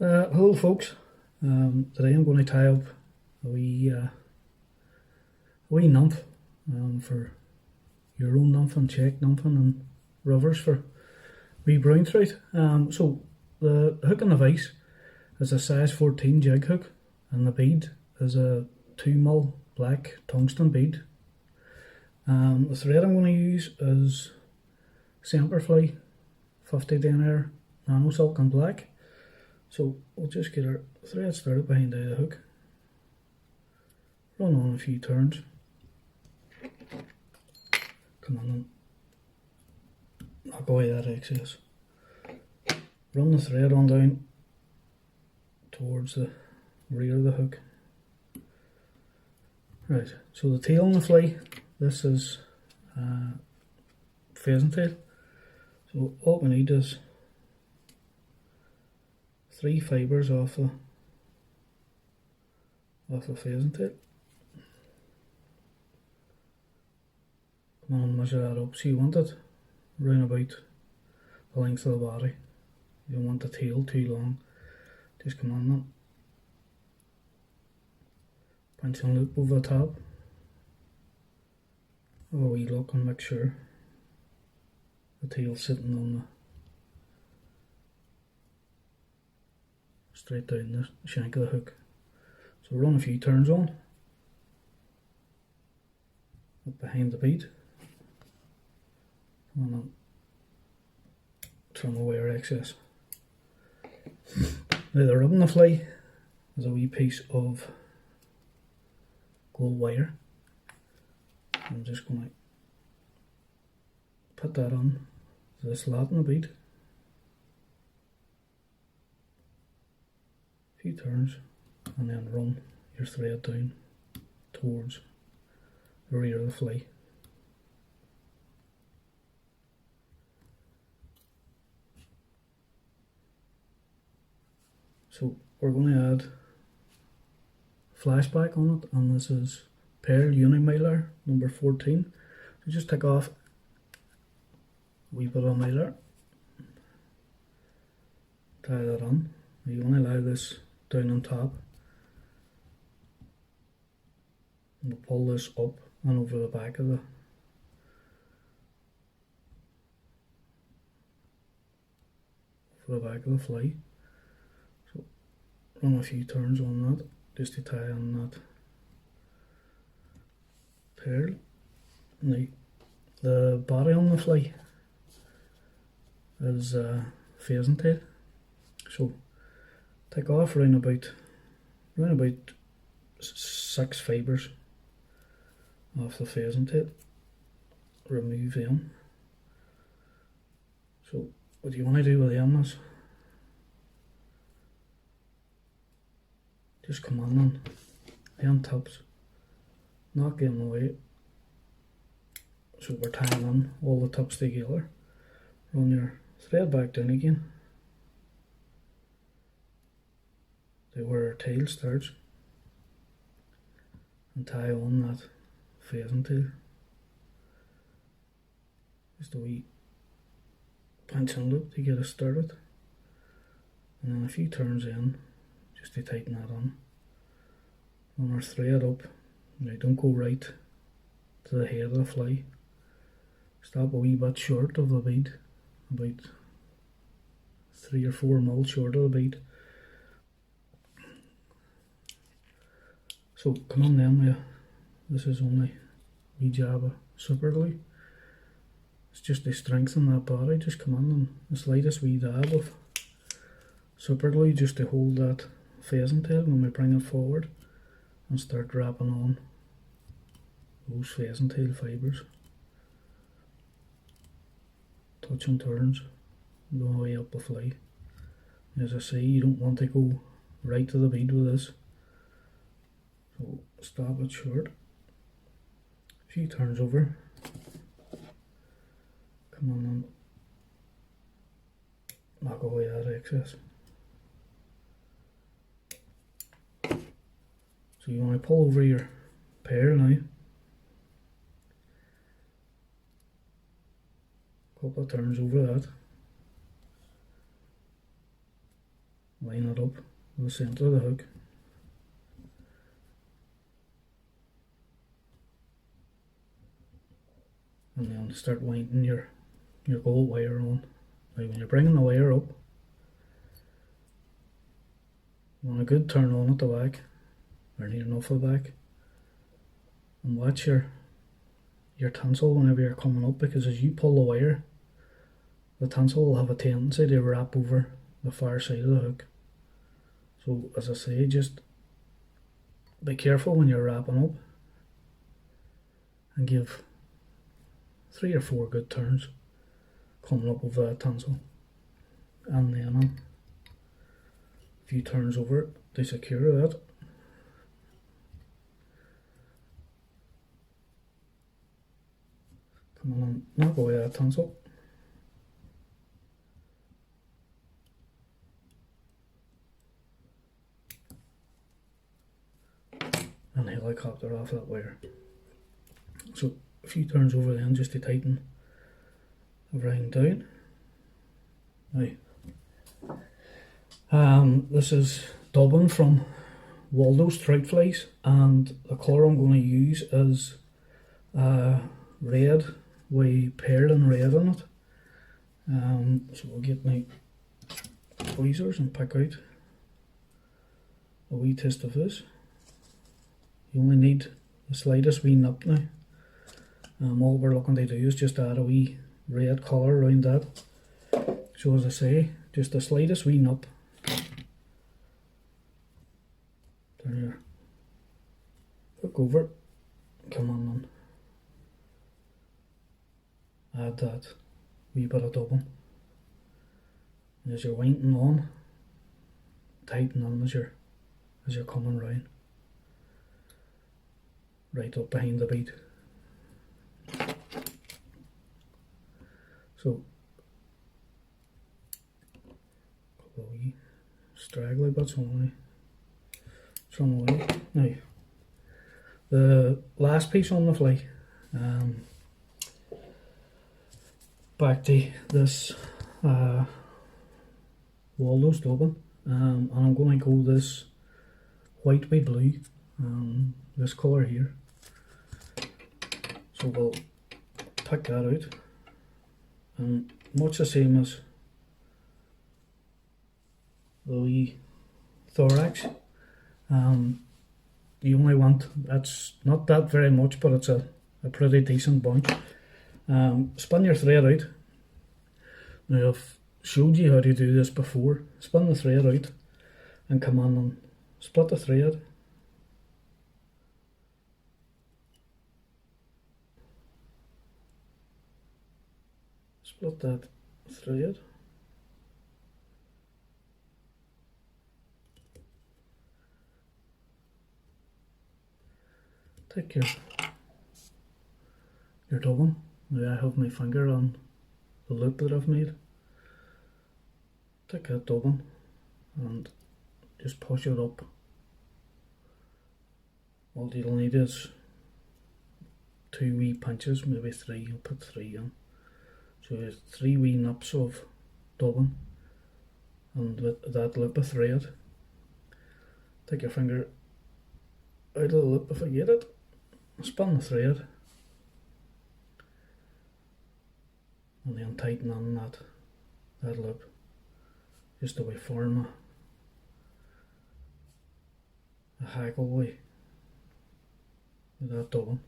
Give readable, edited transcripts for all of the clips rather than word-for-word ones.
Hello folks, today I'm going to tie up a wee nymph for your own nymphing, check nymphing and rivers for wee brown trout. So the hook on the vise is a size 14 jig hook and the bead is a 2mm black tungsten bead. The thread I'm going to use is Semperfly 50 denier nano silk and black. So we'll just get our thread started behind the hook, run on a few turns, come on and knock away that excess, run the thread on down towards the rear of the hook. Right, so the tail on the fly, this is pheasant tail, so all we need is 3 fibres off the pheasant tail. Come on, measure that up. So you want it round about the length of the body. You don't want the tail too long. Just come on then. Punch and loop over the top. Have a wee look and make sure the tail's sitting on the straight down the shank of the hook. So run a few turns on, up behind the bead, and then trim away our excess. Now the rib on the fly is a wee piece of gold wire. I'm just going to put that on to the slot in the bead. Few turns and then run your thread down towards the rear of the fly. So we're going to add flashback on it, and this is Pearl Unimylar number 14. So just take off a wee bit of mylar, tie that on. You want to allow this down on top, and we'll pull this up and over the back of the fly. So run a few turns on that just to tie on that pearl. Now the body on the fly is pheasant tail, so take off round about 6 fibres off the pheasant tail, remove them. So what you want to do with them is just come on and them tips, knock them away. So we're tying on all the tips together, run your thread back down again to where our tail starts, and tie on that pheasant tail. Just a wee pinch and loop to get us started, and then a few turns in just to tighten that on. Run our thread up. Now don't go right to the head of the fly. Stop a wee bit short of the bead, about 3 or 4 mil short of the bead. So come on then, this is only a wee jab of super glue. It's just to strengthen that body. Just come on and the slightest wee dab of super glue just to hold that pheasant tail when we bring it forward and start wrapping on those pheasant tail fibres. Touch and turns, go way up the fly. As I say, you don't want to go right to the bead with this. So stop it short, a few turns over, come on and knock away that excess. So you want to pull over your pear now, couple of turns over that, line it up to the centre of the hook. And then start winding your gold wire on. Now when you're bringing the wire up, you want a good turn on at the back, or near enough of the back, and watch your tinsel whenever you're coming up, because as you pull the wire, the tinsel will have a tendency to wrap over the far side of the hook. So as I say, just be careful when you're wrapping up, and give 3 or 4 good turns coming up with that tinsel, and then a few turns over it to secure that. Come on and knock away that tinsel. And helicopter off that wire. So a few turns over then just to tighten everything down. Now, this is dubbing from Waldos Troot Flies, and the colour I'm going to use is red with pearl and red in it. So we'll get my tweezers and pick out a wee taste of this. You only need the slightest wee nip now. All we're looking to do is just add a wee red colour around that. So as I say, just the slightest wee nip. Turn your hook over, come on and add that wee bit of dubbing. And as you're winding on, tighten on as you're coming round. Right up behind the bead. So, a couple of wee straggly bits only. Some away. Now, the last piece on the fly. Back to this Waldos dubbing, and I'm going to go this white with blue, this colour here. So we'll pick that out, and much the same as the wee thorax. You only want, that's not that very much, but it's a pretty decent bunch. Spin your thread out. Now I've showed you how to do this before. Spin the thread out and come on and split the thread. Split that thread. Take your dubbing. Now I have my finger on the loop that I've made. Take that dubbing and just push it up. All you'll need is 2 wee pinches, maybe 3. I'll put 3 in. So there's 3 wee nips of dubbing and with that loop of thread. Take your finger out of the loop if I get it. Spin the thread and then tighten on that loop just to form a haggle way with that dubbing.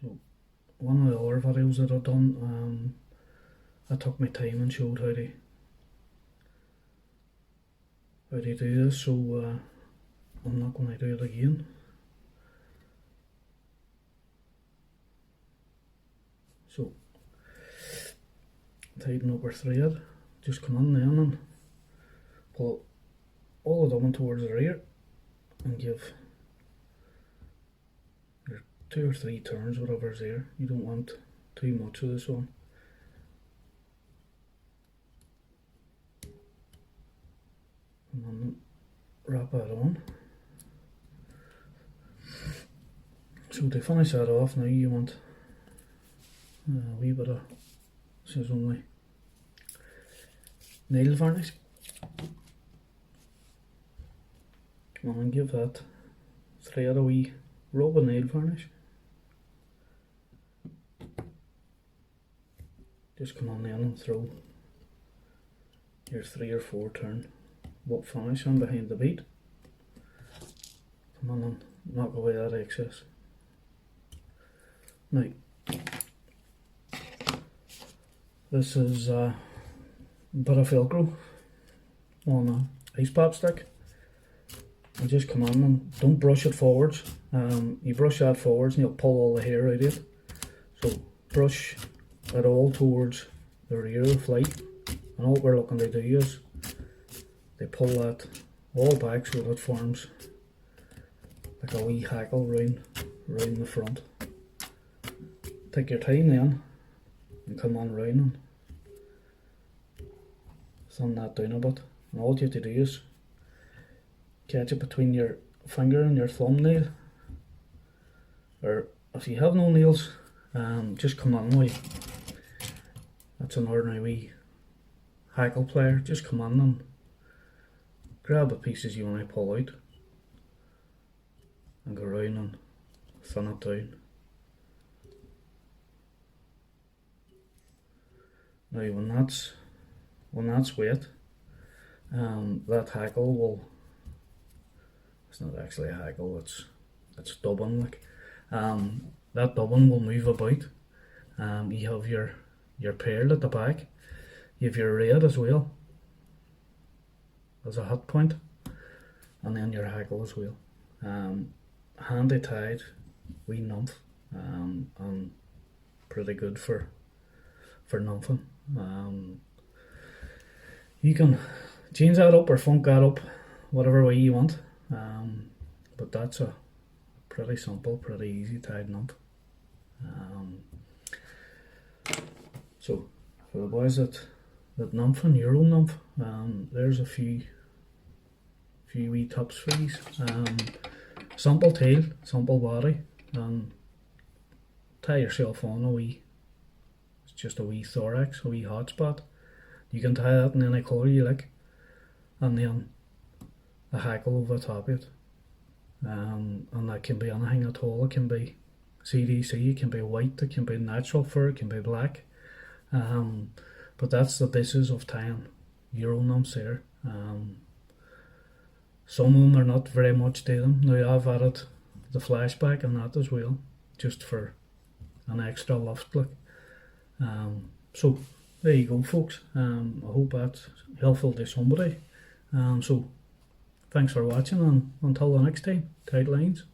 So one of the other videos that I've done, I took my time and showed how to do this, so I'm not going to do it again. So tighten up our thread, just come in then and pull all the dubbing towards the rear and give your 2 or 3 turns, whatever's there. You don't want too much of this one. And then wrap that on. So to finish that off now, you want a wee bit of, this is only nail varnish. Come on and give that thread a wee rub of nail varnish. Just come on then and throw your 3 or 4 turn wet finish on behind the bead. Come on and knock away that excess. Now, this is a bit of Velcro on an ice pop stick. And just come on and don't brush it forwards. You brush that forwards and you'll pull all the hair out of it. So brush it all towards the rear of the flight. And all we're looking to do is they pull that all back so that it forms like a wee hackle round the front. Take your time then and come on round and thin that down a bit. And all you have to do is catch it between your finger and your thumbnail, or if you have no nails, just come on away. That's an ordinary wee hackle plier. Just come on and grab the pieces you want to pull out and go round and thin it down. Now when that's wet, that hackle will, it's not actually a hackle, it's dubbing like. That dubbing will move about. You have your pearl at the back, you have your red as well as a hot point, and then your hackle as well. Handy tied wee nymph, and pretty good for nymphing. You can change that up or funk that up whatever way you want, but that's a pretty simple, pretty easy tied nymph. So for the boys that nymph and Euro nymph, there's a few wee tips for these. Simple tail, simple body, and tie yourself on a wee, it's just a wee thorax, a wee hot spot. You can tie that in any colour you like, and then a hackle over the top of it. And that can be anything at all. It can be CDC, it can be white, it can be natural fur, it can be black. But that's the basis of tying Euro nymphs there. Some of them are not very much to them. Now I've added the flashback and that as well, just for an extra lift look. So there you go folks. I hope that's helpful to somebody. So thanks for watching, and until the next time, tight lines.